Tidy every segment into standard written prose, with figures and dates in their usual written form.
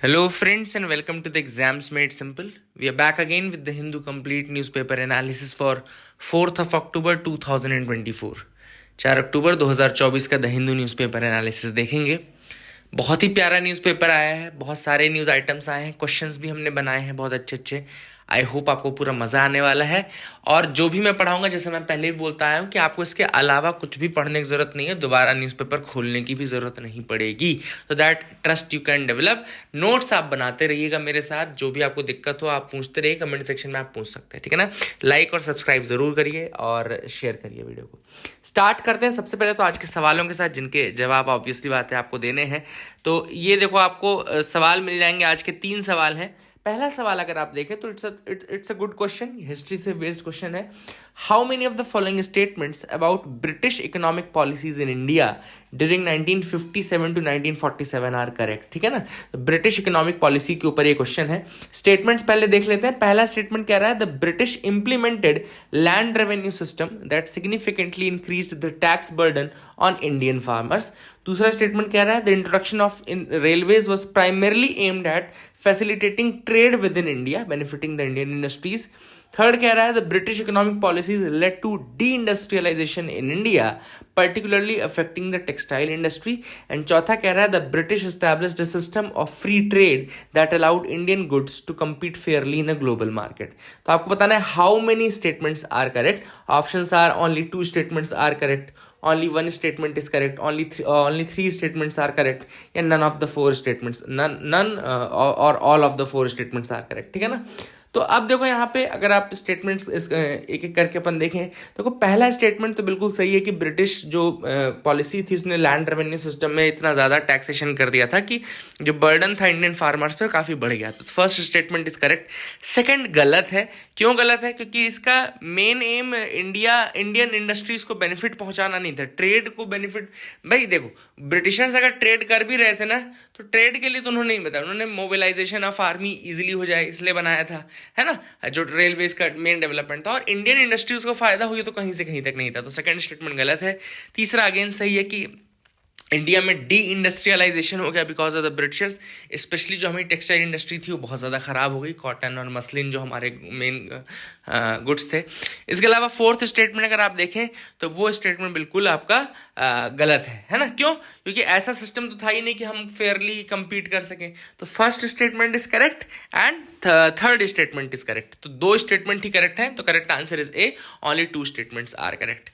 Hello, friends, and welcome to the Exams Made Simple. We are back again with the Hindu Complete Newspaper Analysis for 4th of October 2024. 4 अक्टूबर 2024 का the Hindu newspaper analysis देखेंगे। बहुत ही प्यारा newspaper आया है, बहुत सारे news items आए हैं, क्वेश्चंस भी हमने बनाए हैं बहुत अच्छे अच्छे। आई होप आपको पूरा मज़ा आने वाला है। और जो भी मैं पढ़ाऊंगा, जैसे मैं पहले भी बोलता आया हूँ कि आपको इसके अलावा कुछ भी पढ़ने की ज़रूरत नहीं है, दोबारा न्यूज़पेपर खोलने की भी ज़रूरत नहीं पड़ेगी। तो that trust you can develop. Notes आप बनाते रहिएगा मेरे साथ, जो भी आपको दिक्कत हो आप पूछते रहिए, कमेंट सेक्शन में आप पूछ सकते हैं, ठीक है ना। लाइक और सब्सक्राइब ज़रूर करिए और शेयर करिए वीडियो को। स्टार्ट करते हैं सबसे पहले तो आज के सवालों के साथ, जिनके जवाब ऑब्वियसली बात है आपको देने हैं। तो ये देखो, आपको सवाल मिल जाएंगे। आज के 3 सवाल हैं। पहला सवाल अगर आप देखें तो it's a good question, history से बेस्ड क्वेश्चन है। How many of the following statements about British economic policies in India during 1957 to 1947 are correct, ठीक है ना। ब्रिटिश इकोनॉमिक पॉलिसी के ऊपर ये क्वेश्चन है। स्टेटमेंट्स पहले देख लेते हैं। पहला स्टेटमेंट कह रहा है the British implemented land revenue system that significantly increased the tax burden on Indian farmers. दूसरा स्टेटमेंट कह रहा है the introduction of railways was primarily aimed at facilitating trade within India, benefiting the Indian industries. Third कह रहा है the British economic policies led to deindustrialisation in India, particularly affecting the textile industry. And चौथा कह रहा है the British established a system of free trade that allowed Indian goods to compete fairly in a global market. तो आपको बताना है how many statements are correct. Options are only 2 statements are correct, only 1 statement is correct, only 3 statements are correct, या none of the 4 statements, none or all of the 4 statements are correct, ठीक है ना। तो अब देखो यहाँ पे अगर आप स्टेटमेंट्स एक एक करके अपन देखें, देखो पहला स्टेटमेंट तो बिल्कुल सही है कि ब्रिटिश जो पॉलिसी थी उसने लैंड रेवेन्यू सिस्टम में इतना ज़्यादा टैक्सेशन कर दिया था कि जो बर्डन था इंडियन फार्मर्स पर काफ़ी बढ़ गया। तो first statement is correct. Second गलत है। क्यों गलत है? क्योंकि इसका मेन एम इंडियन इंडस्ट्रीज को बेनिफिट पहुंचाना नहीं था, ट्रेड को बेनिफिट। भाई देखो, ब्रिटिशर्स अगर ट्रेड कर भी रहे थे ना, तो ट्रेड के लिए तो उन्होंने नहीं बताया, उन्होंने मोबिलाइजेशन ऑफ आर्मी इजीली हो जाए इसलिए बनाया था, है ना, जो रेलवेज का मेन डेवलपमेंट था। और इंडियन इंडस्ट्रीज को फायदा हो, तो कहीं से कहीं तक नहीं था। तो सेकंड स्टेटमेंट गलत है। तीसरा अगेन सही है कि इंडिया में डी इंडस्ट्रियलाइजेशन हो गया because of the Britishers. Specially जो हमारी टेक्सटाइल इंडस्ट्री थी वो बहुत ज़्यादा ख़राब हो गई, कॉटन और मसलिन जो हमारे मेन गुड्स थे। इसके अलावा फोर्थ स्टेटमेंट अगर आप देखें तो वो स्टेटमेंट बिल्कुल आपका गलत है ना। क्यों? क्योंकि ऐसा सिस्टम तो था ही नहीं कि हम फेयरली compete कर सकें। तो first statement is correct and third statement is correct. तो 2 स्टेटमेंट ही करेक्ट हैं, तो correct answer is A, only 2 statements are correct.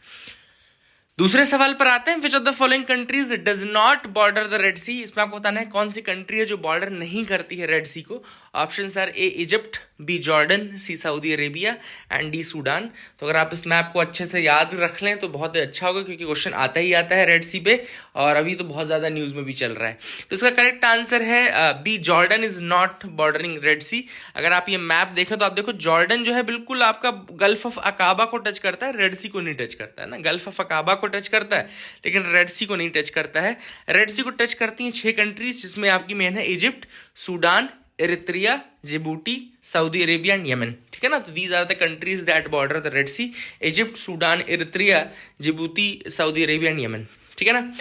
दूसरे सवाल पर आते हैं। Which of the following countries does not border the Red Sea. इसमें आपको बताना है कौन सी कंट्री है जो बॉर्डर नहीं करती है रेड सी को। Options are A Egypt, B Jordan, C Saudi Arabia and D Sudan. तो अगर आप इस मैप को अच्छे से याद रख लें तो बहुत अच्छा होगा, क्योंकि क्वेश्चन आता ही आता है रेड सी पे, और अभी तो बहुत ज़्यादा न्यूज़ में भी चल रहा है। तो इसका करेक्ट आंसर है B, Jordan is not bordering Red Sea. अगर आप ये मैप देखें तो आप देखो जॉर्डन जो है बिल्कुल आपका गल्फ ऑफ अकाबा को टच करता है, रेड सी को नहीं टच करता है ना। गल्फ ऑफ अकाबा को टच करता है लेकिन रेड सी को नहीं टच करता है। रेड सी को टच करती हैं 6 कंट्रीज, जिसमें आपकी मेन है Egypt, Sudan, Eritrea, Djibouti, Saudi Arabia and Yemen, ठीक है ना। तो these are the countries that border the Red Sea. Egypt, Sudan, Eritrea, Djibouti, Saudi Arabia and Yemen, ठीक है ना।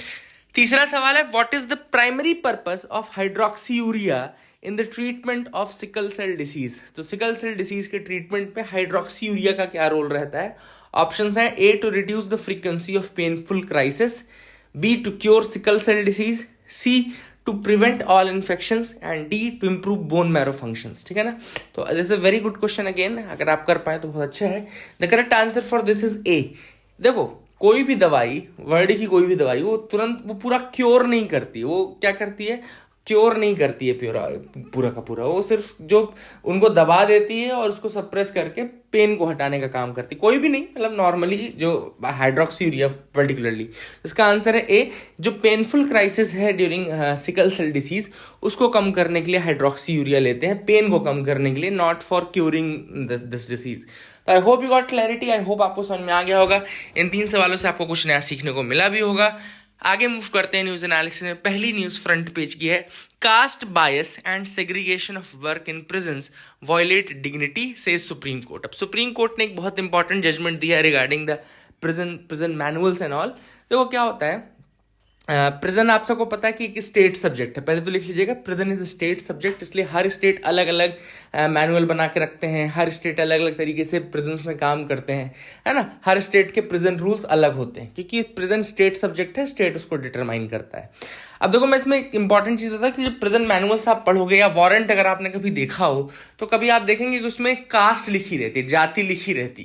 तीसरा सवाल है what is the primary purpose of hydroxyurea in the treatment of sickle cell disease. तो sickle cell disease के treatment पे hydroxyurea का क्या रोल रहता है? ऑप्शंस हैं A to reduce the frequency of painful crisis, B to cure sickle cell disease, C to prevent all infections and D to improve bone marrow functions, ठीक है ना। तो this is a very good question again, अगर आप कर पाए तो बहुत अच्छा है। The correct answer for this is A. देखो, कोई भी दवाई, वर्ल्ड की कोई भी दवाई, वो तुरंत वो पूरा क्योर नहीं करती। वो क्या करती है? क्योर नहीं करती है पूरा का पूरा। वो सिर्फ जो उनको दबा देती है और उसको सप्रेस करके पेन को हटाने का काम करती है। कोई भी नहीं, मतलब नॉर्मली जो हाइड्रोक्सीयूरिया पर्टिकुलरली। इसका आंसर है ए। जो पेनफुल क्राइसिस है ड्यूरिंग सिकल सेल डिसीज, उसको कम करने के लिए हाइड्रोक्सीयूरिया लेते हैं, पेन को कम करने के लिए, not for curing this disease. तो I hope you got clarity. I hope आपको समझ में आ गया होगा। इन 3 सवालों से आपको कुछ नया सीखने को मिला भी होगा। आगे मूव करते हैं न्यूज एनालिसिस में। पहली न्यूज फ्रंट पेज की है, caste bias and segregation of work in prisons violate dignity says Supreme Court. अब सुप्रीम कोर्ट ने एक बहुत इंपॉर्टेंट जजमेंट दिया है regarding the prison manuals and all. देखो क्या होता है, प्रिजन आप सबको पता है कि एक स्टेट सब्जेक्ट है, पहले तो लिख लीजिएगा प्रिजन इज स्टेट सब्जेक्ट, इसलिए हर स्टेट अलग अलग मैनुअल बना के रखते हैं, हर स्टेट अलग अलग तरीके से प्रिजन्स में काम करते हैं, है ना। हर स्टेट के प्रिजन रूल्स अलग होते हैं क्योंकि प्रिजन स्टेट सब्जेक्ट है, स्टेट उसको डिटरमाइन करता है। अब देखो मैं इसमें एक इंपॉर्टेंट चीज़ था कि जो प्रिजन मैनुअल्स आप पढ़ोगे या वारंट अगर आपने कभी देखा हो तो कभी आप देखेंगे कि उसमें कास्ट लिखी रहती है, जाति लिखी रहती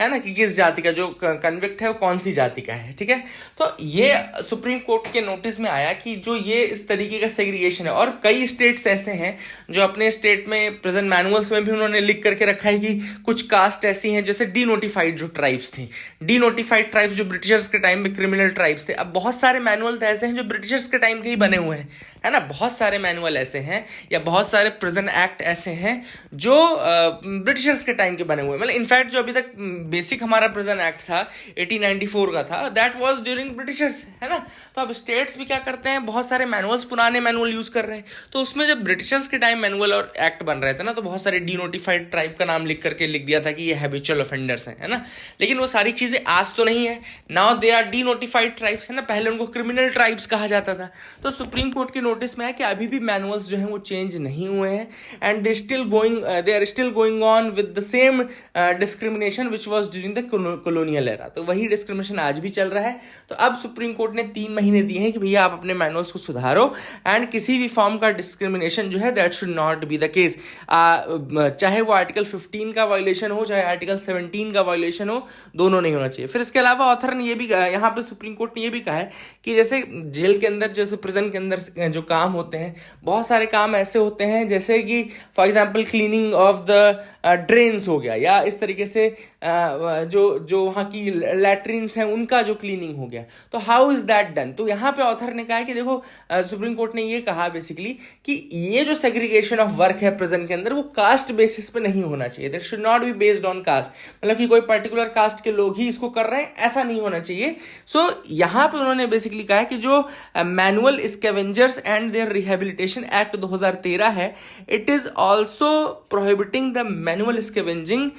है ना, कि किस जाति का जो कन्विक्ट है वो कौन सी जाति का है, ठीक है। तो ये सुप्रीम कोर्ट के नोटिस में आया कि जो ये इस तरीके का सेग्रीगेशन है, और कई स्टेट्स ऐसे हैं जो अपने स्टेट में प्रिजन मैनुअल्स में भी उन्होंने लिख करके रखा है कि कुछ कास्ट ऐसी हैं जैसे डीनोटिफाइड जो ट्राइब्स थी, डीनोटिफाइड ट्राइब्स जो ब्रिटिशर्स के टाइम में क्रिमिनल ट्राइब्स थे। अब बहुत सारे मैनुअल ऐसे हैं जो ब्रिटिशर्स के टाइम के ही बने हुए हैं, है ना। बहुत सारे मैनुअल ऐसे हैं या बहुत सारे प्रिजन एक्ट ऐसे हैं जो ब्रिटिशर्स के टाइम के बने हुए हैं। मतलब इनफैक्ट जो अभी तक बेसिक हमारा प्रिजन एक्ट था 1894 का था, दैट वाज ड्यूरिंग ब्रिटिशर्स, है ना। तो अब स्टेट्स भी क्या करते हैं, बहुत सारे मैनुअल्स पुराने मैनुअल यूज कर रहे हैं। तो उसमें जब ब्रिटिशर्स के टाइम मैनुअल और एक्ट बन रहे थे ना, तो बहुत सारे डीनोटिफाइड ट्राइब का नाम लिख करके लिख दिया था कि ये हैबिचुअल ऑफेंडर्स हैं, है ना। लेकिन वो सारी चीजें आज तो नहीं है, now they are denotified tribes, है ना। पहले उनको क्रिमिनल ट्राइब्स कहा जाता था। तो सुप्रीम कोर्ट के नोटिस में है कि अभी भी मैनुअल्स जो हैं वो चेंज नहीं हुए हैं, and they are still going on with the same discrimination which was during the colonial era. तो वही डिस्क्रिमिनेशन आज भी चल रहा है। तो अब सुप्रीम कोर्ट ने 3 महीने दिए हैं कि भैया आप अपने मैनुअल्स को सुधारो, एंड किसी भी फॉर्म का डिस्क्रिमिनेशन जो है that should not be the case, चाहे वो आर्टिकल 15 का वायलेशन हो चाहे आर्टिकल 17 का वायलेशन हो, दोनों नहीं होना चाहिए। फिर इसके अलावा ऑथर ने ये भी यहाँ पे सुप्रीम कोर्ट ने ये भी कहा है कि जैसे जेल के अंदर, जैसे प्रिजन के अंदर जो काम होते हैं, बहुत सारे काम ऐसे होते हैं जैसे कि for example cleaning of the drains हो गया, या इस तरीके से जो वहाँ की लैट्रिन्स हैं उनका जो क्लीनिंग हो गया। तो हाउ इज दैट डन? तो यहाँ पे ऑथर ने कहा है कि देखो सुप्रीम कोर्ट ने ये कहा बेसिकली कि ये जो सेग्रीगेशन ऑफ वर्क है प्रिजन के अंदर, वो कास्ट बेसिस पे नहीं होना चाहिए। That should not be based on caste, मतलब कि कोई पर्टिकुलर कास्ट के लोग ही इसको कर रहे हैं, ऐसा नहीं होना चाहिए। सो यहाँ पे उन्होंने बेसिकली कहा है कि जो manual scavengers and their rehabilitation act 2013 है, it is also prohibiting the manual scavenging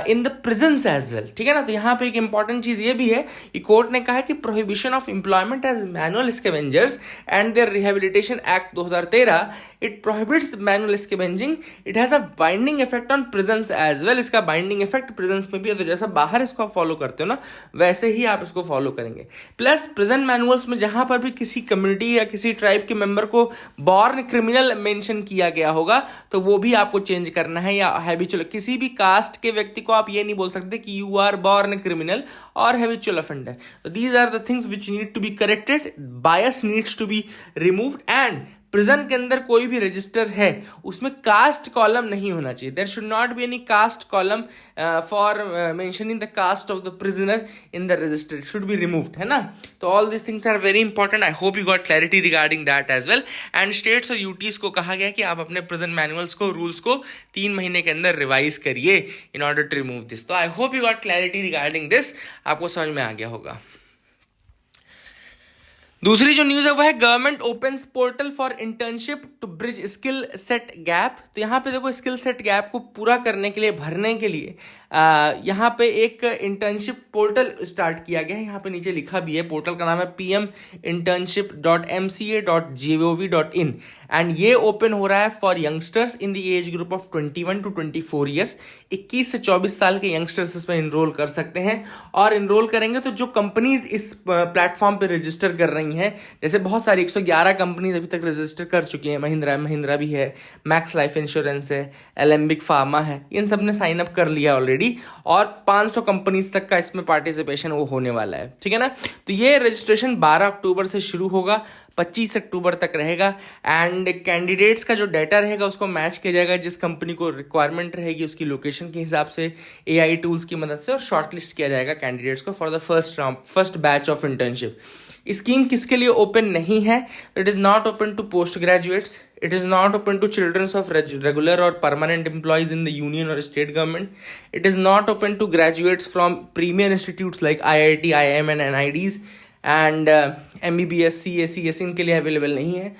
in the prisons as well, ठीक है ना। तो यहाँ पे एक इंपॉर्टेंट चीज ये भी है कि कोर्ट ने कहा कि prohibition of employment as manual scavengers and their rehabilitation act 2013 it prohibits manual scavenging, it has a binding effect on prisons as well. इसका बाइंडिंग इफेक्ट प्रिजन्स में भी है, तो जैसा बाहर इसको आप फॉलो करते हो ना, वैसे ही आप इसको फॉलो करेंगे। प्लस प्रिजन मैनुअल्स में जहां पर भी किसी कम्युनिटी या किसी ट्राइब के मेंबर को बॉर्न क्रिमिनल मेंशन किया गया होगा, तो वो भी आपको चेंज करना है। या हैबिचुअल, किसी भी कास्ट के व्यक्ति को आप ये नहीं बोल सकते कि यू आर बॉर्न क्रिमिनल और हैबिचुअल ऑफेंडर। तो these are the things which need to be corrected, bias needs to be removed, and prison के अंदर कोई भी रजिस्टर है उसमें कास्ट कॉलम नहीं होना चाहिए। There should not be any caste column for mentioning the caste of the prisoner in the register, it should be removed, है ना। तो all this things are very important. I hope you got clarity regarding that as well. And states और UTs को कहा गया कि आप अपने प्रिजन मैनुअल्स को, रूल्स को 3 महीने के अंदर रिवाइज करिए in order to remove this. तो I hope you got clarity regarding this, आपको समझ में आ गया होगा। दूसरी जो न्यूज़ है वो है government opens portal for internship to bridge skill set gap. तो यहाँ पे देखो स्किल सेट गैप को पूरा करने के लिए, भरने के लिए यहाँ पे एक इंटर्नशिप पोर्टल स्टार्ट किया गया है। यहाँ पे नीचे लिखा भी है, पोर्टल का नाम है pminternship.mca.gov.in, एंड ये ओपन हो रहा है for youngsters in the age group of 21 to 24 years. 21 से 24 साल के यंगस्टर्स इसमें इनरोल कर सकते हैं, और इनरोल करेंगे तो जो कंपनीज इस प्लेटफॉर्म पे रजिस्टर कर रही हैं, जैसे बहुत सारी 111 कंपनीज अभी तक रजिस्टर कर चुकी हैं, महिंद्रा भी है, मैक्स लाइफ इंश्योरेंस है, एलेम्बिक फार्मा है, इन सब ने साइन अप कर लिया ऑलरेडी, और 500 कंपनीज तक का इसमें पार्टिसिपेशन वो होने वाला है, ठीक है ना। तो ये रजिस्ट्रेशन 12 अक्टूबर से शुरू होगा, 25 अक्टूबर तक रहेगा, एंड कैंडिडेट्स का जो डाटा रहेगा उसको मैच किया जाएगा जिस कंपनी को रिक्वायरमेंट रहेगी उसकी लोकेशन के हिसाब से AI टूल्स की मदद से, और शॉर्टलिस्ट किया जाएगा कैंडिडेट्स को for the first batch of internship. Scheme किसके लिए ओपन नहीं है? It is not open to post graduates, it is not open to childrens of regular और permanent employees in the union और state government, it is not open to graduates from premier institutes like IIT, IIM and NIDs, and MBBS, CA, CS इनके लिए available नहीं है।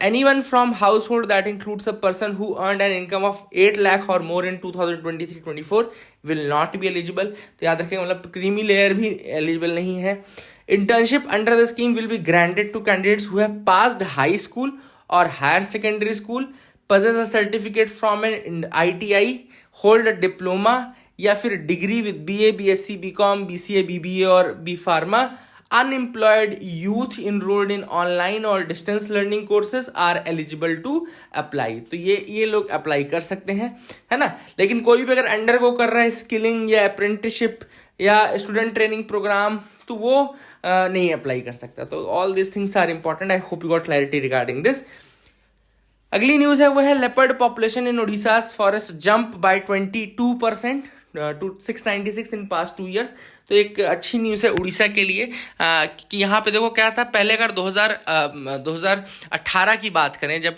Anyone from household that includes a person who earned an income of 8 lakh or more in 2023-24 will not be eligible। तो याद रखें, मतलब creamy layer भी eligible नहीं है। Internship under the scheme will be granted to candidates who have passed high school or higher secondary school, possess a certificate from an ITI, hold a diploma या फिर degree with BA, BSc, BCom, BCA, BBA और B Pharma. Unemployed youth enrolled in online or distance learning courses are eligible to apply. तो ये लोग apply कर सकते हैं, है ना. लेकिन कोई भी अगर अंडरगो कर रहा है स्किलिंग या अप्रेंटिसशिप या स्टूडेंट ट्रेनिंग प्रोग्राम, तो वो नहीं अप्लाई कर सकता. तो all this things are important. I hope you got clarity regarding this. अगली न्यूज है वो है leopard population in Odisha forest jump by 22% to 696 in past 2 years. तो एक अच्छी न्यूज़ है उड़ीसा के लिए कि यहाँ पे देखो क्या था. पहले अगर 2018 की बात करें, जब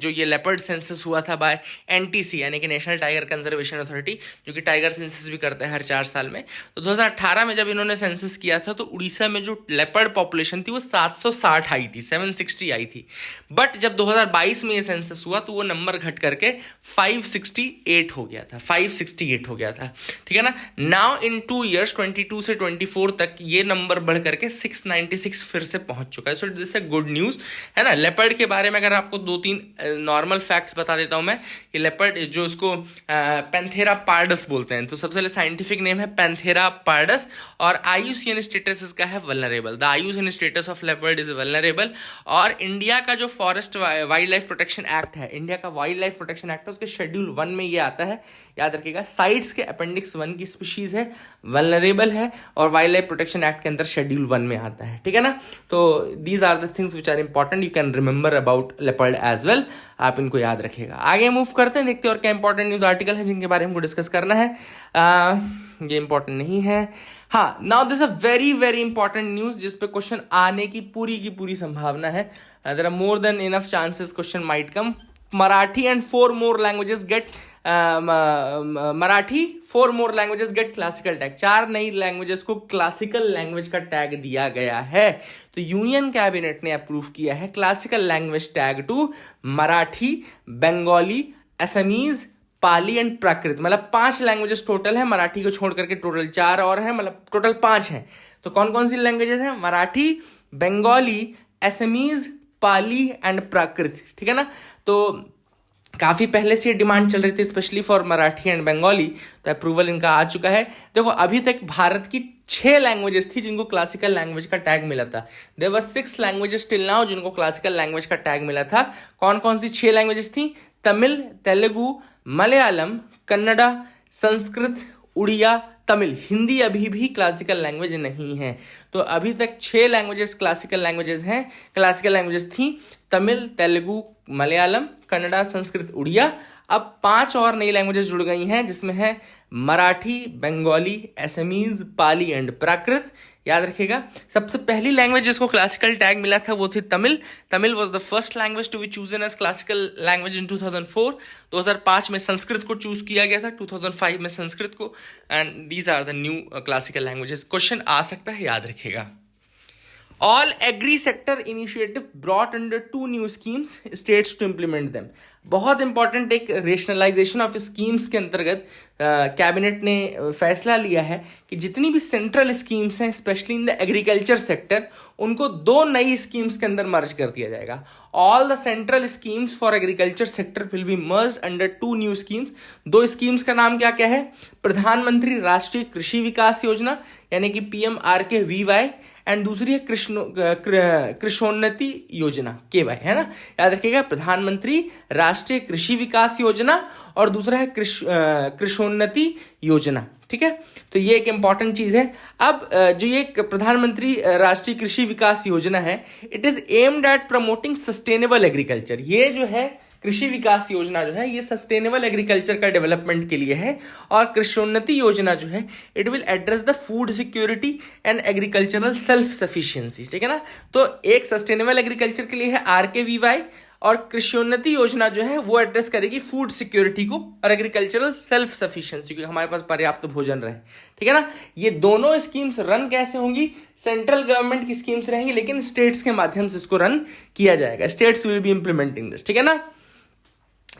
जो ये लेपर्ड सेंसस हुआ था बाय NTC यानी कि नेशनल टाइगर कंजर्वेशन अथॉरिटी, जो कि टाइगर सेंसस भी करता है हर 4 साल में. तो 2018 में जब इन्होंने सेंसस किया था तो उड़ीसा में जो लेपर्ड पॉपुलेशन थी वो 760 आई थी, 760 आई थी. बट जब 2022 में ये सेंसस हुआ तो वो नंबर घट करके 568 हो गया था, 568 हो गया था. ठीक है ना. नाउ इन 2 years 22 से 24 तक ये नंबर बढ़ करके 696 फिर से पहुंच चुका है. So this is good news, है ना. लेपर्ड के बारे में अगर आपको 2-3 नॉर्मल फैक्ट्स बता देता हूं मैं कि लेपर्ड जो इसको पैंथेरा पार्डस बोलते हैं, तो सबसे पहले साइंटिफिक नेम है पैंथेरा पार्डस और IUCN स्टेटस इसका है vulnerable. The IUCN status of leopard is vulnerable. और इंडिया का जो forest wild life protection act है, इंडिया का वाइल्ड लाइफ प्रोटेक्शन एक्ट है, उसके शेड्यूल 1 में ये आता है, याद रखिएगा. साइट्स के अपेंडिक्स 1 की स्पीशीज है, वल्नरेबल है और वाइल्ड लाइफ प्रोटेक्शन एक्ट के अंदर शेड्यूल 1 में आता है. ठीक है ना. तो these are the things which are important. You can remember about leopard as well. आप इनको याद रखिएगा. आगे मूव करते हैं, देखते हैं और क्या इंपॉर्टेंट न्यूज आर्टिकल है जिनके बारे में हमको डिस्कस करना है. ये इंपॉर्टेंट नहीं है. हाँ, now this a very very important news जिस पे क्वेश्चन आने की पूरी संभावना है. There are more than enough chances question might come. Marathi and 4 more languages get Marathi 4 more languages get classical tag. 4 नई लैंग्वेजेस को क्लासिकल लैंग्वेज का टैग दिया गया है. तो यूनियन कैबिनेट ने अप्रूव किया है classical language tag to Marathi, Bengali, Assamese, Pali and Prakrit. मतलब 5 लैंग्वेजेस टोटल है. मराठी को छोड़ करके टोटल 4 और है, मतलब टोटल 5 है. तो कौन कौन सी लैंग्वेजेस हैं? मराठी, बंगाली, असमीज, पाली एंड प्राकृत. ठीक है ना. तो काफ़ी पहले से डिमांड चल रही थी specially for Marathi and Bengali. तो अप्रूवल इनका आ चुका है. देखो अभी तक भारत की 6 लैंग्वेजेस थी जिनको क्लासिकल लैंग्वेज का टैग मिला था. There were 6 languages till now जिनको क्लासिकल लैंग्वेज का टैग मिला था. कौन कौन सी 6 लैंग्वेजेस थी? तमिल, तेलुगु, मलयालम, कन्नड़ा, संस्कृत, उड़िया, तमिल. हिंदी अभी भी क्लासिकल लैंग्वेज नहीं है. तो अभी तक 6 लैंग्वेजेस क्लासिकल लैंग्वेजेस हैं. क्लासिकल लैंग्वेजेस थी तमिल, तेलुगु, मलयालम, कन्नड़ा, संस्कृत, उड़िया. अब 5 और नई लैंग्वेजेस जुड़ गई हैं जिसमें है मराठी, बंगाली, असमीज, पाली एंड प्राकृत. याद रखिएगा. सबसे पहली लैंग्वेज जिसको क्लासिकल टैग मिला था वो थी Tamil. Tamil was the first language to be chosen as classical language in 2004. 2005 में संस्कृत को चूज किया गया था, 2005 में संस्कृत को. And these are the new classical languages. Question आ सकता है, याद रखिएगा. All agri sector initiative brought under 2 new schemes, states to implement them. बहुत इंपॉर्टेंट एक रेशनलाइजेशन ऑफ स्कीम्स के अंतर्गत कैबिनेट ने फैसला लिया है कि जितनी भी सेंट्रल स्कीम्स हैं specially in the agriculture sector, उनको 2 नई स्कीम्स के अंदर मर्ज कर दिया जाएगा. All the central schemes for agriculture sector will be merged under 2 new schemes. 2 schemes का नाम क्या क्या है? प्रधानमंत्री राष्ट्रीय कृषि विकास योजना यानी कि PMRKVY एंड दूसरी है कृषोन्नति योजना, KY, है ना. याद रखिएगा. प्रधानमंत्री राष्ट्रीय कृषि विकास योजना और दूसरा है कृषोन्नति योजना. ठीक है. तो ये एक इंपॉर्टेंट चीज है. अब जो ये प्रधानमंत्री राष्ट्रीय कृषि विकास योजना है, it is aimed at promoting sustainable agriculture. ये जो है कृषि विकास योजना जो है ये सस्टेनेबल एग्रीकल्चर का डेवलपमेंट के लिए है. और कृषोन्नति योजना जो है it will address the food security and agricultural self sufficiency. ठीक है ना. तो एक सस्टेनेबल एग्रीकल्चर के लिए है RKVY और कृषियोन्नति योजना जो है वो एड्रेस करेगी फूड सिक्योरिटी को और एग्रीकल्चरल सेल्फ सफिशिएंसी को, हमारे पास पर्याप्त भोजन रहे. ठीक है ना. ये दोनों स्कीम्स रन कैसे होंगी? सेंट्रल गवर्नमेंट की स्कीम्स रहेंगी लेकिन स्टेट्स के माध्यम से इसको रन किया जाएगा. States will be implementing this. ठीक है ना.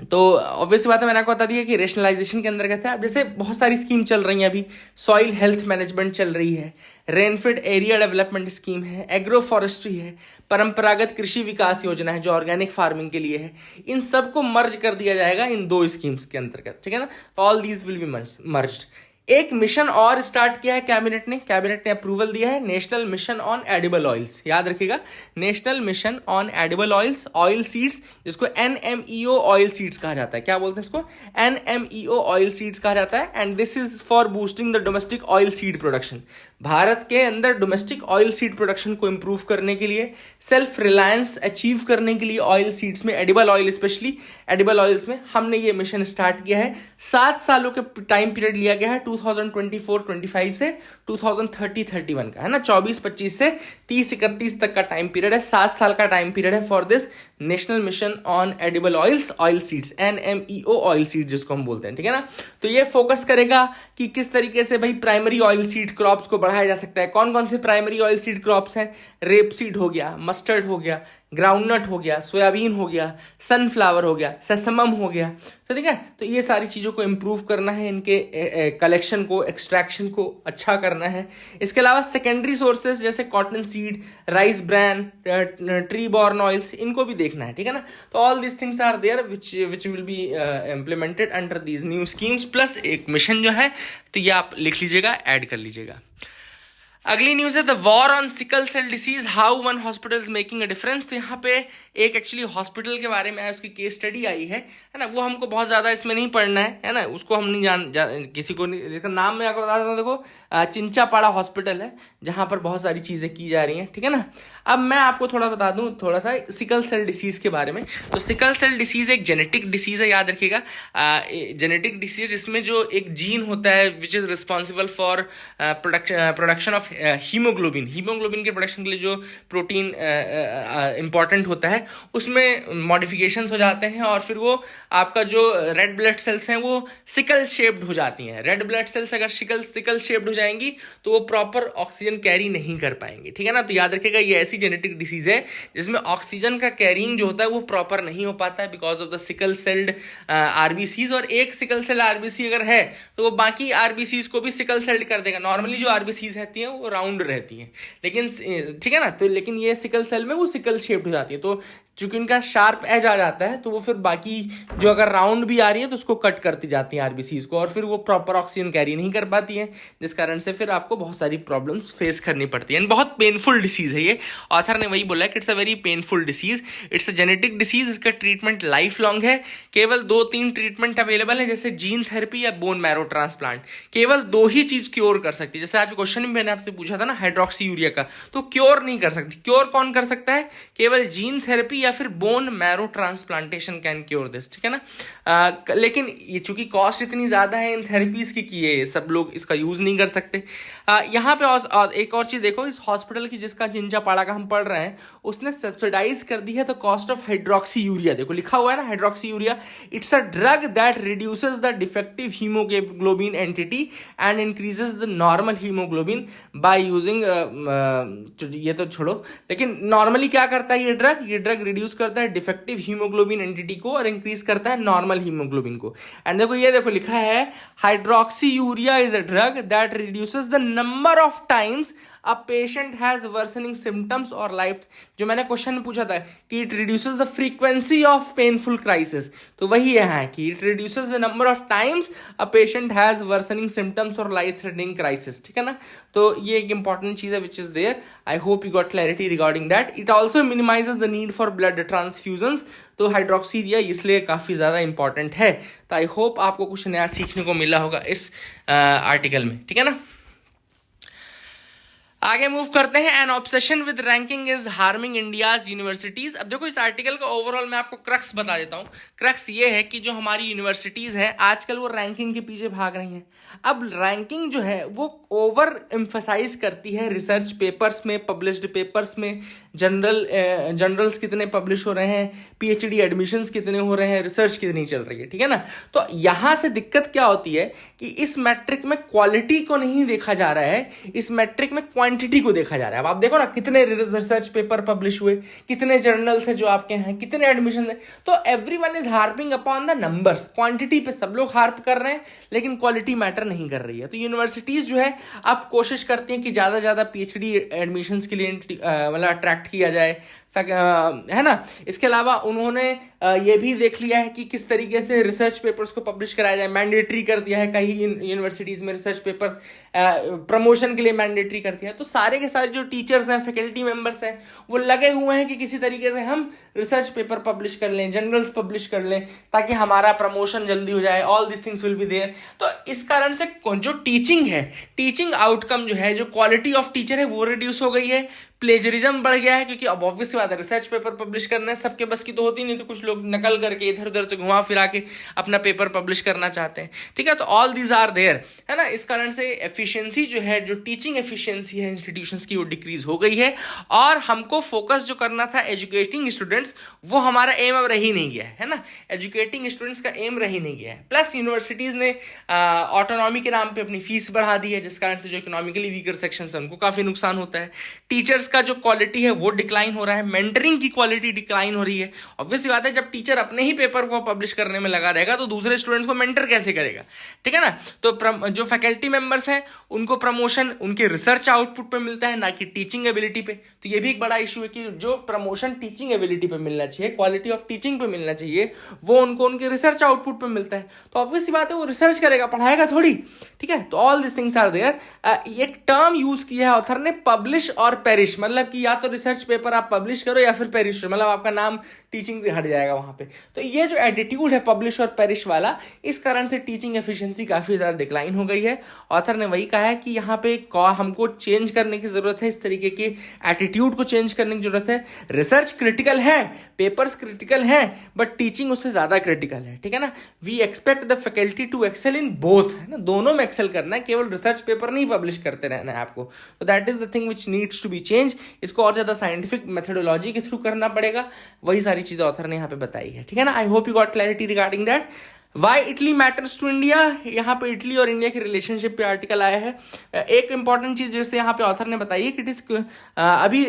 तो ऑब्वियस बात है, मैंने आपको बता दिया कि रेशनलाइजेशन के अंतर्गत है। अब जैसे बहुत सारी स्कीम चल रही हैं अभी, सॉइल हेल्थ मैनेजमेंट चल रही है, रेनफेड एरिया डेवलपमेंट स्कीम है, एग्रो फॉरेस्ट्री है, परंपरागत कृषि विकास योजना है जो ऑर्गेनिक फार्मिंग के लिए है। इन सबको मर्ज कर दिया जाएगा इन 2 स्कीम्स के अंतर्गत, ठीक है ना। All these will be merged. एक मिशन और स्टार्ट किया है कैबिनेट ने अप्रूवल दिया है, national mission on edible oils. याद रखिएगा, national mission on edible oils, oil seeds, जिसको NMEO ऑयल सीड्स कहा जाता है। क्या बोलते हैं इसको? NMEO ऑयल सीड्स कहा जाता है। And this is for boosting the domestic oil seed production. Bharat के अंदर डोमेस्टिक ऑयल सीड प्रोडक्शन को इंप्रूव करने के लिए, सेल्फ रिलायंस अचीव करने के लिए ऑयल सीड्स में, edible oil specially edible oils में हमने ये मिशन स्टार्ट किया है। 7 सालों के टाइम पीरियड लिया गया है, 2024-25 से 2030-31 का, है ना। 24-25 से 30-31 तक का टाइम पीरियड है, 7 साल का टाइम पीरियड है for this national mission on edible oils, oil seeds, NMEO oil seed जिसको हम बोलते हैं, ठीक है ना। तो ये फोकस करेगा कि किस तरीके से भाई प्राइमरी ऑयल सीड क्रॉप्स को बढ़ाया जा सकता है। कौन कौन से प्राइमरी ऑयल सीड क्रॉप्स हैं? रेप सीड हो गया, मस्टर्ड हो गया, ग्राउंडनट हो गया, सोयाबीन हो गया, सनफ्लावर हो गया, सेसमम हो गया। तो ठीक है, तो ये सारी चीज़ों को इम्प्रूव करना है, इनके कलेक्शन को, एक्सट्रैक्शन को अच्छा करना है। इसके अलावा सेकेंडरी सोर्सेज जैसे cotton seed, rice bran, tree borne oils, इनको भी देखना है, ठीक है ना। तो all this things are there which will be implemented under these new schemes, plus एक मिशन जो है, तो ये आप लिख लीजिएगा, ऐड कर लीजिएगा। अगली न्यूज है the war on sickle cell disease, how one hospital is making a difference. तो यहाँ पे एक एक्चुअली हॉस्पिटल के बारे में उसकी केस स्टडी आई है ना। वो हमको बहुत ज़्यादा इसमें नहीं पढ़ना है ना, उसको हम नहीं किसी को नहीं, लेकिन नाम मैं आपको बता देता हूँ। देखो चिंचापाड़ा हॉस्पिटल है जहाँ पर बहुत सारी चीज़ें की जा रही हैं, ठीक है ना। अब मैं आपको थोड़ा बता दूँ थोड़ा सा सिकल सेल डिसीज़ के बारे में। तो सिकल सेल डिसीज़ एक जेनेटिक डिसीज़ है, याद रखिएगा। जेनेटिक डिसीज जिसमें जो एक जीन होता है which is responsible for production of haemoglobin के प्रोडक्शन के लिए जो प्रोटीन इंपॉर्टेंट होता है, उसमें मॉडिफिकेशंस हो जाते हैं और फिर वो आपका जो रेड ब्लड सेल्स हैं वो सिकल शेप्ड हो जाती हैं। रेड ब्लड सेल्स अगर सिकल शेप्ड हो जाएंगी तो वो प्रॉपर ऑक्सीजन कैरी नहीं कर पाएंगे, ठीक है ना। तो याद रखिएगा ये ऐसी जेनेटिक डिसीज है जिसमें ऑक्सीजन का कैरिंग जो होता है वो प्रॉपर नहीं हो पाता है because of the sickle sailed RBCs. और एक सिकल सेल आरबीसी अगर है तो वो बाकी आरबीसीज को भी सिकल सेल्ड कर देगा। नॉर्मली जो आरबीसीज रहती हैं वो राउंड रहती हैं, लेकिन ठीक है ना। तो लेकिन ये सिकल सेल में वो सिकल शेप्ड हो जाती है। तो चूंकि उनका शार्प एज आ जाता है तो वो फिर बाकी जो अगर राउंड भी आ रही है तो उसको कट करती जाती हैं आरबीसीज को, और फिर वो प्रॉपर ऑक्सीजन कैरी नहीं कर पाती हैं, जिस कारण से फिर आपको बहुत सारी प्रॉब्लम्स फेस करनी पड़ती है। बहुत पेनफुल डिसीज है ये, ऑथर ने वही बोला है कि it's a very painful disease, it's a genetic disease. इसका ट्रीटमेंट लाइफ लॉन्ग है। केवल 2-3 ट्रीटमेंट अवेलेबल है, जैसे जीन थेरेपी या बोन मैरो ट्रांसप्लांट। केवल 2 ही चीज क्योर कर सकती है। जैसे आज क्वेश्चन में मैंने आपसे पूछा था ना हाइड्रोक्सी यूरिया का, तो क्योर नहीं कर सकती। क्योर कौन कर सकता है? केवल जीन थेरेपी या फिर bone marrow transplantation can cure this, ठीक है ना। लेकिन ये चूंकि कॉस्ट इतनी ज्यादा है इन थेरेपीज की कि ये सब लोग इसका यूज नहीं कर सकते। यहाँ पे एक और चीज देखो, इस हॉस्पिटल की जिसका चिंचापाड़ा का हम पढ़ रहे हैं उसने सब्सिडाइज कर दी है the cost of hydroxy urea. देखो लिखा हुआ है ना hydroxy urea, it's a drug that reduces the defective haemoglobin entity and increases the normal haemoglobin by using, ये तो छोड़ो, लेकिन नॉर्मली क्या करता है ये ड्रग रिड्यूस करता है डिफेक्टिव हीमोग्लोबिन एंटिटी को और इंक्रीज करता है नॉर्मल हीमोग्लोबिन को। एंड देखो लिखा है hydroxyurea is a drug that reduces the number of times a patient has worsening symptoms or life. जो मैंने क्वेश्चन में पूछा था कि it reduces the frequency of painful crisis, तो वही है कि it reduces the number of times a patient has worsening symptoms or life threatening crisis, ठीक है ना। तो ये एक इंपॉर्टेंट चीज है which is there. I hope you got clarity regarding that. It also minimises the need for blood transfusions. तो hydroxyurea इसलिए काफी ज्यादा इंपॉर्टेंट है। तो आई होप आपको कुछ नया सीखने को मिला होगा इस आर्टिकल में, ठीक है ना। आगे मूव करते हैं। N obsession with ranking is harming India's universities. अब देखो इस आर्टिकल का ओवरऑल मैं आपको क्रक्स बता देता हूं। क्रक्स ये है कि जो हमारी यूनिवर्सिटीज हैं आजकल वो रैंकिंग के पीछे भाग रही हैं। अब रैंकिंग जो है वो ओवर एम्फसाइज करती है रिसर्च पेपर्स में, पब्लिश्ड पेपर्स में, जर्नल्स कितने पब्लिश हो रहे हैं, पीएचडी एडमिशन्स कितने हो रहे हैं, रिसर्च कितनी चल रही है, ठीक है ना। तो यहां से दिक्कत क्या होती है कि इस मैट्रिक में क्वालिटी को नहीं देखा जा रहा है, इस मैट्रिक में क्वांटिटी को देखा जा रहा है। अब आप देखो ना, कितने रिसर्च पेपर पब्लिश हुए, कितने जर्नल्स हैं जो आपके हैं, कितने एडमिशन है। तो everyone is harping upon the numbers, quantity पे सब लोग हार्प कर रहे हैं, लेकिन क्वालिटी मैटर नहीं कर रही है। तो यूनिवर्सिटीज जो है आप कोशिश करती हैं कि ज्यादा ज्यादा पीएचडी एडमिशन्स के लिए मतलब अट्रैक्ट किया जाए, है ना। इसके अलावा उन्होंने ये भी देख लिया है कि किस तरीके से रिसर्च पेपर्स को पब्लिश कराया जाए, मैंडेटरी कर दिया है कई यूनिवर्सिटीज में रिसर्च पेपर प्रमोशन के लिए मैंडेटरी कर दिया है। तो सारे के सारे जो टीचर्स हैं, फैकल्टी मेंबर्स हैं, वो लगे हुए हैं कि किसी तरीके से हम रिसर्च पेपर पब्लिश कर लें, जर्नल्स पब्लिश कर लें, ताकि हमारा प्रमोशन जल्दी हो जाए। All this things will be there. तो इस कारण से जो टीचिंग है, टीचिंग आउटकम जो है, जो क्वालिटी ऑफ टीचर है, वो रिड्यूस हो गई है, प्लेजरिज्म बढ़ गया है, क्योंकि अब ऑब्वियस बात है रिसर्च पेपर पब्लिश करना है, सबके बस की तो होती नहीं, तो कुछ लोग नकल करके इधर उधर से घुमा फिरा के अपना पेपर पब्लिश करना चाहते हैं, ठीक है। तो ऑल दीज आर देयर, है ना। इस कारण से एफिशिएंसी जो है, जो टीचिंग एफिशिएंसी है इंस्टीट्यूशंस की, वो डिक्रीज हो गई है। और हमको फोकस जो करना था एजुकेटिंग स्टूडेंट्स, वो हमारा एम अब रह ही नहीं गया है ना। एजुकेटिंग स्टूडेंट्स का एम रह ही नहीं गया है। प्लस यूनिवर्सिटीज ने ऑटोनॉमी के नाम पे अपनी फीस बढ़ा दी है, जिस कारण से जो इकोनॉमिकली वीकर सेक्शन है उनको काफी नुकसान होता है। टीचर्स का जो क्वालिटी है वो डिक्लाइन हो रहा है, मेंटरिंग की क्वालिटी डिक्लाइन हो रही है। ऑब्वियस बात है, जब टीचर अपने ही पेपर को पब्लिश करने में लगा रहेगा तो दूसरे स्टूडेंट्स को मेंटर कैसे करेगा, ठीक है ना। तो जो फैकल्टी मेंबर्स हैं उनको प्रमोशन उनके रिसर्च आउटपुट पे मिलता है, ना कि टीचिंग एबिलिटी पे। तो ये भी एक बड़ा इशू है कि जो प्रमोशन टीचिंग एबिलिटी पे मिलना चाहिए, क्वालिटी ऑफ टीचिंग पे मिलना चाहिए, वो उनको उनके रिसर्च आउटपुट पे मिलता है। तो ऑब्वियस बात है वो रिसर्च करेगा, पढ़ाएगा थोड़ी, ठीक है। तो all this things are there. एक टर्म यूज किया है ऑथर ने, पब्लिश और पेरिश, मतलब कि या तो रिसर्च पेपर आप पब्लिश करो या फिर पेरिश, मतलब आपका नाम टीचिंग से हट जाएगा वहां पे। तो ये जो एटीट्यूड है पब्लिश और पेरिश वाला, इस कारण से टीचिंग एफिशिएंसी काफी ज्यादा डिक्लाइन हो गई है। ऑथर ने वही कहा है कि यहाँ पे हमको चेंज करने की जरूरत है, इस तरीके के एटीट्यूड को चेंज करने की जरूरत है। रिसर्च क्रिटिकल है, पेपर्स क्रिटिकल है, बट टीचिंग उससे ज्यादा क्रिटिकल है, ठीक है ना। We expect the faculty to excel in both, है ना, दोनों में एक्सेल करना है, केवल रिसर्च पेपर नहीं पब्लिश करते रहना है आपको। तो that is the thing which needs to be change. इसको और ज्यादा साइंटिफिक मेथोडोलॉजी के थ्रू करना पड़ेगा, वही सारी चीजें ऑथर ने यहाँ पे बताई है, ठीक है ना। I hope you got clarity regarding that. Why Italy matters to India, यहाँ पे इटली और इंडिया के रिलेशनशिप पे आर्टिकल आया है। एक इंपॉर्टेंट चीज जैसे यहाँ पे ऑथर ने बताई है कि इट इज अभी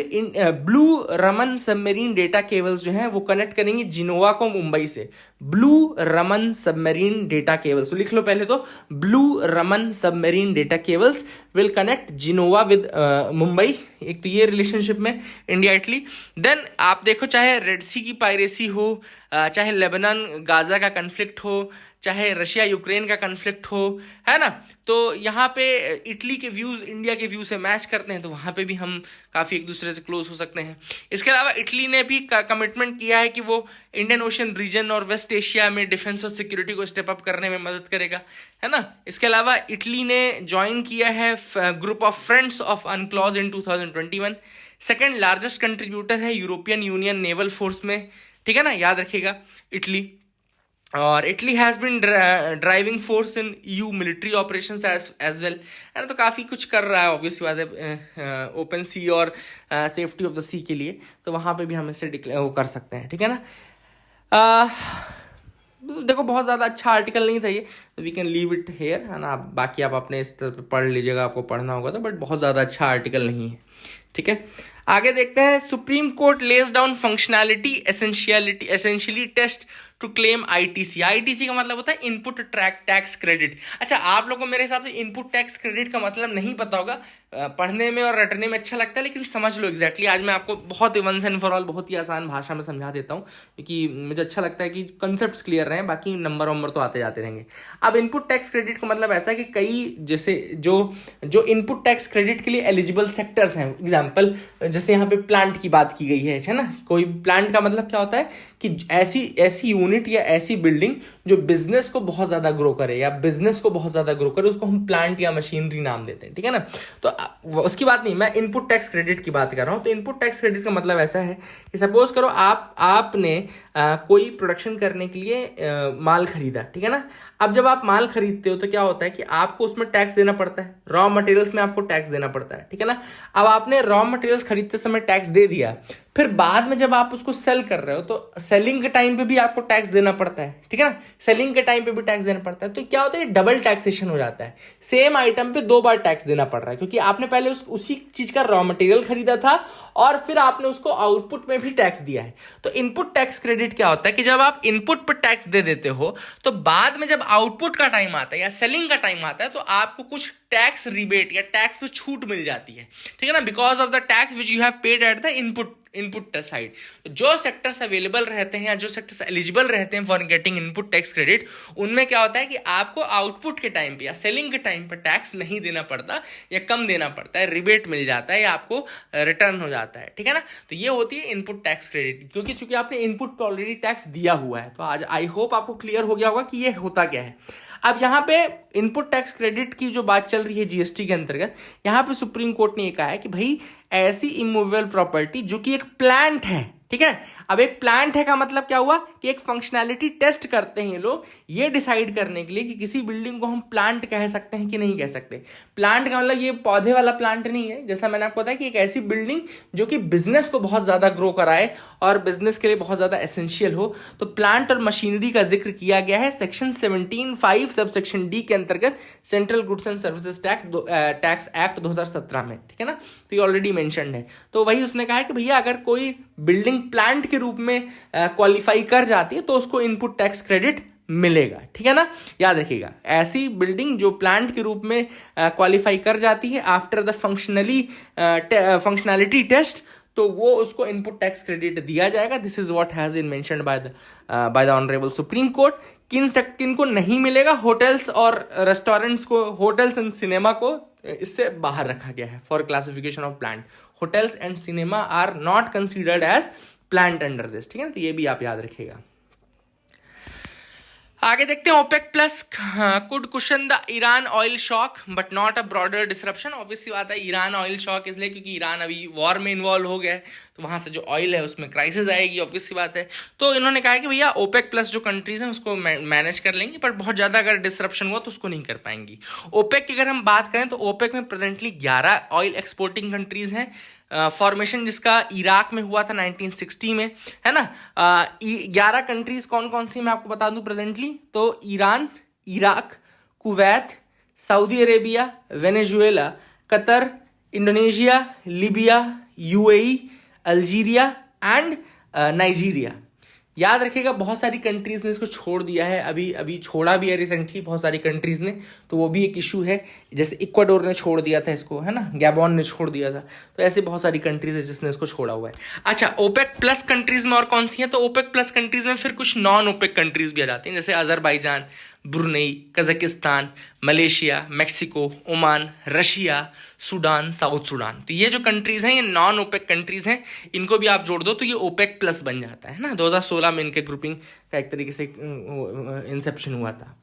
blue Raman submarine data cables जो हैं वो कनेक्ट करेंगी जिनोवा को मुंबई से। Blue Raman submarine data cables, तो लिख लो पहले तो, blue Raman submarine data cables will connect Genoa with Mumbai. एक तो ये रिलेशनशिप में इंडिया इटली। देन आप देखो, चाहे रेड सी की पायरेसी हो, चाहे लेबनान गाजा का कन्फ्लिक्ट हो, चाहे रशिया यूक्रेन का कन्फ्लिक्ट हो, है ना, तो यहाँ पे इटली के व्यूज इंडिया के व्यू से मैच करते हैं, तो वहाँ पे भी हम काफ़ी एक दूसरे से क्लोज हो सकते हैं। इसके अलावा इटली ने भी कमिटमेंट किया है कि वो इंडियन ओशन रीजन और वेस्ट एशिया में डिफेंस और सिक्योरिटी को स्टेप अप करने में मदद करेगा, है ना। इसके अलावा इटली ने ज्वाइन किया है group of friends of UNCLOS in 2021। Second largest contributor है यूरोपियन यूनियन नेवल फोर्स में, ठीक है ना, याद रखिएगा इटली। और Italy has been driving force in EU military operations as well, है ना। तो काफ़ी कुछ कर रहा है ऑब्वियसली बात है ओपन सी और सेफ्टी ऑफ द सी के लिए, तो वहाँ पे भी हम इससे वो कर सकते हैं, ठीक है ना। देखो बहुत ज़्यादा अच्छा आर्टिकल नहीं था ये, तो we can leave it here, है ना। बाकी आप अपने स्तर पर पढ़ लीजिएगा, आपको पढ़ना होगा तो, बट बहुत ज़्यादा अच्छा आर्टिकल नहीं है, ठीक है। आगे देखते हैं, supreme court lays down functionality essentially test to claim ITC. ITC का मतलब होता है इनपुट टैक्स क्रेडिट। अच्छा, आप लोगों को मेरे हिसाब से इनपुट टैक्स क्रेडिट का मतलब नहीं पता होगा, पढ़ने में और रटने में अच्छा लगता है, लेकिन समझ लो एग्जैक्टली। आज मैं आपको बहुत ही वंस एंड फॉर ऑल बहुत ही आसान भाषा में समझा देता हूँ, क्योंकि मुझे अच्छा लगता है कि कंसेप्ट्स क्लियर रहे, बाकी नंबर वंबर तो आते जाते रहेंगे। अब इनपुट टैक्स क्रेडिट का मतलब ऐसा है कि कई जैसे जो इनपुट टैक्स क्रेडिट के लिए एलिजिबल सेक्टर्स हैं, एग्जाम्पल जैसे यहाँ पे प्लांट की बात की गई है ना। कोई प्लांट का मतलब क्या होता है कि ऐसी यूनिट या ऐसी बिल्डिंग जो बिजनेस को बहुत ज्यादा ग्रो करे या बिजनेस को बहुत ज्यादा ग्रो करे, उसको हम प्लांट या मशीनरी नाम देते हैं, ठीक है ना। तो उसकी बात नहीं, मैं इनपुट टैक्स क्रेडिट की बात कर रहा हूँ। तो इनपुट टैक्स क्रेडिट का मतलब ऐसा है कि सपोज करो आपने कोई प्रोडक्शन करने के लिए माल खरीदा, ठीक है ना। अब जब आप माल खरीदते हो तो क्या होता है कि आपको उसमें टैक्स देना पड़ता है, रॉ मटेरियल्स में आपको टैक्स देना पड़ता है, ठीक है ना। अब आपने रॉ मटेरियल्स खरीदते समय टैक्स दे दिया, फिर बाद में जब आप उसको सेल कर रहे हो तो सेलिंग के टाइम पे भी आपको टैक्स देना पड़ता है, ठीक है ना। सेलिंग के टाइम पे भी टैक्स देना पड़ता है। तो क्या होता है, डबल टैक्सेशन हो जाता है, सेम आइटम पे 2 बार टैक्स देना पड़ रहा है, क्योंकि आपने पहले उसी चीज का रॉ मटेरियल खरीदा था और फिर आपने उसको आउटपुट में भी टैक्स दिया है। तो इनपुट टैक्स क्रेडिट क्या होता है कि जब आप इनपुट पर टैक्स दे देते हो तो बाद में जब आउटपुट का टाइम आता है या सेलिंग का टाइम आता है तो आपको कुछ टैक्स रिबेट या टैक्स में छूट मिल जाती है, ठीक है ना, because of the tax which you have paid at the input side. तो जो सेक्टर्स अवेलेबल रहते हैं या जो सेक्टर्स एलिजिबल रहते हैं for getting input tax credit, उनमें क्या होता है कि आपको आउटपुट के टाइम पे या सेलिंग के टाइम पे टैक्स नहीं देना पड़ता या कम देना पड़ता है, रिबेट मिल जाता है या आपको रिटर्न हो जाता है, ठीक है ना। तो ये होती है इनपुट टैक्स क्रेडिट, क्योंकि चूंकि आपने इनपुट पे ऑलरेडी टैक्स दिया हुआ है। तो आज आई होप आपको क्लियर हो गया होगा कि ये होता क्या है। अब यहाँ पे इनपुट टैक्स क्रेडिट की जो बात चल रही है जीएसटी के अंतर्गत, यहाँ पे सुप्रीम कोर्ट ने ये कहा है कि भाई ऐसी इमूवेबल प्रॉपर्टी जो कि एक प्लांट है, ठीक है। अब एक प्लांट है का मतलब क्या हुआ कि एक फंक्शनैलिटी टेस्ट करते हैं ये लोग, ये डिसाइड करने के लिए कि किसी बिल्डिंग को हम प्लांट कह सकते हैं कि नहीं कह सकते। प्लांट का मतलब ये पौधे वाला प्लांट नहीं है, जैसा मैंने आपको बताया कि एक ऐसी बिल्डिंग जो कि बिजनेस को बहुत ज्यादा ग्रो कराए और बिजनेस के लिए बहुत ज्यादा एसेंशियल हो। तो प्लांट और मशीनरी का जिक्र किया गया है सेक्शन 17(5) सब सेक्शन डी के अंतर्गत central goods and services tax act 2017 में, ठीक है ना। तो ये ऑलरेडी मेंशन्ड है। तो वही उसने कहा है कि भैया अगर कोई बिल्डिंग प्लांट के रूप में क्वालिफाई कर जाती है तो उसको इनपुट टैक्स क्रेडिट मिलेगा, ठीक है ना। याद रखिएगा, ऐसी बिल्डिंग जो प्लांट के रूप में क्वालिफाई कर जाती है आफ्टर द फंक्शनैलिटी टेस्ट, तो वो उसको इनपुट टैक्स क्रेडिट दिया जाएगा। This is what has been mentioned by the honourable supreme court. किन को नहीं मिलेगा, होटल्स और रेस्टोरेंट्स को, होटल्स एंड सिनेमा को इससे बाहर रखा गया है for classification of plant. Hotels and cinema are not considered as plant under this, ठीक है ना। तो ये भी आप याद रखिएगा। आगे देखते हैं, OPEC plus could cushion the Iran oil shock but not a broader disruption. Obviously बात है, ईरान ऑयल शॉक इसलिए क्योंकि ईरान अभी वॉर में इन्वॉल्व हो गया है, तो वहां से जो ऑयल है उसमें क्राइसिस आएगी, ऑब्वियसली बात है। तो इन्होंने कहा है कि भैया ओपेक प्लस जो कंट्रीज हैं उसको मैनेज कर लेंगी, पर बहुत ज्यादा अगर डिसरप्शन हुआ तो उसको नहीं कर पाएंगी। ओपेक की अगर हम बात करें तो ओपेक में प्रेजेंटली 11 ऑयल एक्सपोर्टिंग कंट्रीज हैं। फॉर्मेशन जिसका इराक में हुआ था 1960 में, है ना। 11 कंट्रीज कौन कौन सी मैं आपको बता दूं प्रेजेंटली। तो Iran, Iraq, Kuwait, Saudi Arabia, Venezuela, Qatar, Indonesia, Libya, UAE, Algeria and Nigeria. याद रखिएगा, बहुत सारी कंट्रीज ने इसको छोड़ दिया है, अभी छोड़ा भी है रिसेंटली बहुत सारी कंट्रीज ने, तो वो भी एक इशू है। जैसे इक्वाडोर ने छोड़ दिया था इसको, है ना, गैबॉन ने छोड़ दिया था। तो ऐसे बहुत सारी कंट्रीज है जिसने इसको छोड़ा हुआ है। अच्छा, ओपेक प्लस कंट्रीज में और कौन सी हैं, तो ओपेक प्लस कंट्रीज में फिर कुछ नॉन ओपेक कंट्रीज भी आ जाती हैं, जैसे Azerbaijan, Brunei, Kazakhstan, Malaysia, Mexico, Oman, Russia, Sudan, south Sudan. तो ये जो कंट्रीज हैं ये नॉन ओपेक कंट्रीज हैं, इनको भी आप जोड़ दो तो ये ओपेक प्लस बन जाता है ना। 2016 में इनके ग्रुपिंग का एक तरीके से इंसेप्शन हुआ था।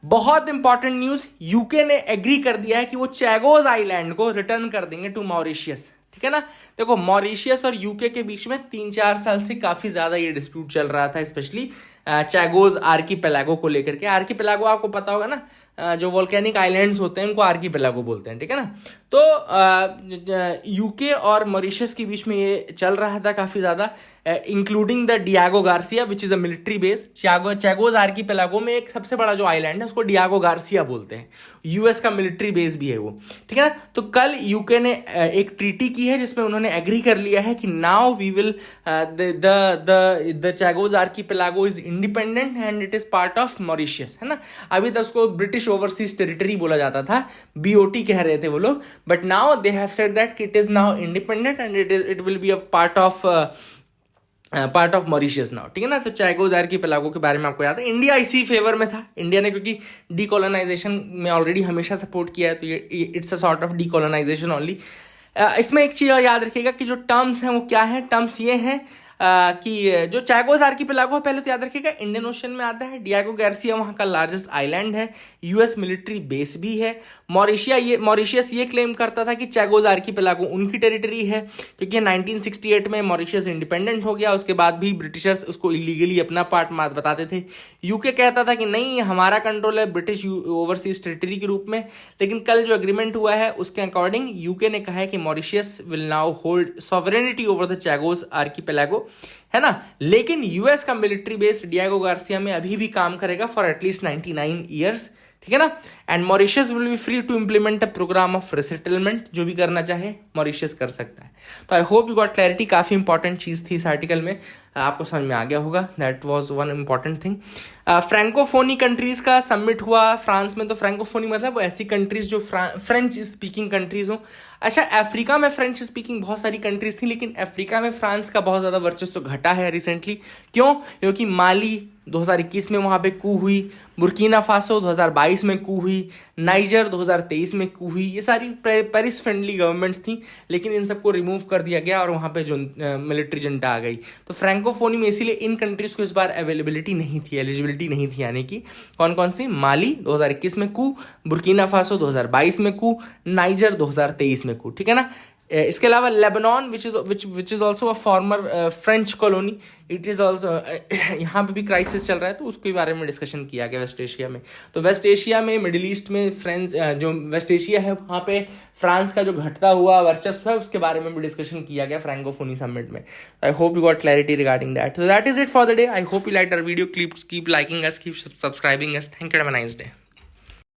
बहुत इंपॉर्टेंट न्यूज, यूके ने एग्री कर दिया है कि वो चैगोज आइलैंड को रिटर्न कर देंगे टू मॉरिशियस, ठीक है ना। देखो, मॉरिशियस और यूके के बीच में 3-4 साल से काफी ज्यादा ये डिस्प्यूट चल रहा था, स्पेशली चैगोज आर्कीपेलागो को लेकर के। आर्कीपेलागो आपको पता होगा ना, जो वोल्केनिक आइलैंड्स होते हैं उनको आर्कीपेलागो बोलते हैं, ठीक है ना। तो यूके और मॉरिशस के बीच में ये चल रहा था काफी ज्यादा, including the Diego Garcia which is a military base. Chagos Archipelago में एक सबसे बड़ा जो आइलैंड है उसको डियागो गार्सिया बोलते हैं, यूएस का मिलिट्री बेस भी है वो, ठीक है ना। तो कल यूके ने एक ट्रीटी की है जिसमें उन्होंने एग्री कर लिया है कि now we will the Chagos Archipelago is independent and it is part of Mauritius, है ना। अभी तक उसको ब्रिटिश ओवरसीज टेरिटरी बोला जाता था, बीओटी कह रहे थे वो लोग, but now they have said that it is now independent and it will be a part of Mauritius now, ठीक है ना। तो चैगोज आर्कीपेलागो के बारे में आपको याद है, इंडिया इसी फेवर में था। इंडिया ने क्योंकि डीकोलोनाइजेशन में ऑलरेडी हमेशा सपोर्ट किया है, तो ये it's a sort of decolonisation only. इसमें एक चीज याद रखिएगा कि जो टर्म्स हैं वो क्या है, टर्म्स ये हैं, कि जो चैगोस आर्किपेलागो है, पहले तो याद रखिएगा इंडियन ओशन में आता है। डिएगो गार्सिया वहाँ का लार्जेस्ट आइलैंड है, यूएस मिलिट्री बेस भी है। मॉरिशियस ये क्लेम करता था कि चैगोस आर्किपेलागो उनकी टेरिटरी है, क्योंकि 1968 में मॉरिशियस इंडिपेंडेंट हो गया, उसके बाद भी ब्रिटिशर्स उसको इलीगली अपना पार्ट बताते थे। यूके कहता था कि नहीं, हमारा कंट्रोल है ब्रिटिश ओवरसीज टेरिटरी के रूप में। लेकिन कल जो एग्रीमेंट हुआ है उसके अकॉर्डिंग यूके ने कहा है कि Mauritius will now hold sovereignty over the Chagos Archipelago, है ना। लेकिन यूएस का मिलिट्री बेस डिएगो गार्सिया में अभी भी काम करेगा फॉर एटलीस्ट 99 ईयर्स, ठीक है ना। And Mauritius will be free to implement a programme of resettlement, जो भी करना चाहे मॉरिशस कर सकता है। तो I hope you got clarity, काफी इंपॉर्टेंट चीज थी इस आर्टिकल में, आपको समझ में आ गया होगा। That was one important thing. Francophonie countries का समिट हुआ फ्रांस में। तो फ्रैंकोफोनी मतलब ऐसी कंट्रीज जो फ्रेंच स्पीकिंग कंट्रीज हो। अच्छा, अफ्रीका में फ्रेंच स्पीकिंग बहुत सारी कंट्रीज थी, लेकिन अफ्रीका में फ्रांस का बहुत ज़्यादा वर्चस्व घटा है रिसेंटली। क्यों? क्योंकि माली 2021 में वहाँ पे कू हुई, बुर्किना फासो 2022 में कू हुई, नाइजर 2023 में कू हुई। ये सारी पेरिस फ्रेंडली गवर्नमेंट्स थी, लेकिन इन सबको रिमूव कर दिया गया और वहाँ पे जो मिलिट्री जनता आ गई। तो फ्रैंकोफोनी में इसीलिए इन कंट्रीज को इस बार एलिजिबिलिटी नहीं थी, यानी कि कौन कौन सी? माली 2021 में कू, बुर्किना फासो 2022 में कू, नाइजर 2023 में कू, ठीक है ना। इसके अलावा Lebanon which is also a former French colony, it is also यहाँ पे भी क्राइसिस चल रहा है, तो उसके बारे में डिस्कशन किया गया वेस्ट एशिया में। तो वेस्ट एशिया में, मिडिल ईस्ट में जो वेस्ट एशिया है वहाँ पे फ्रांस का जो घटता हुआ वर्चस्व है उसके बारे में भी डिस्कशन किया गया फ्रैंकोफोनी समिट में। I hope you got clarity regarding that. So that is it for the day. I hope you like our video, keep liking us, keep subscribing us. Thank you, have a nice day.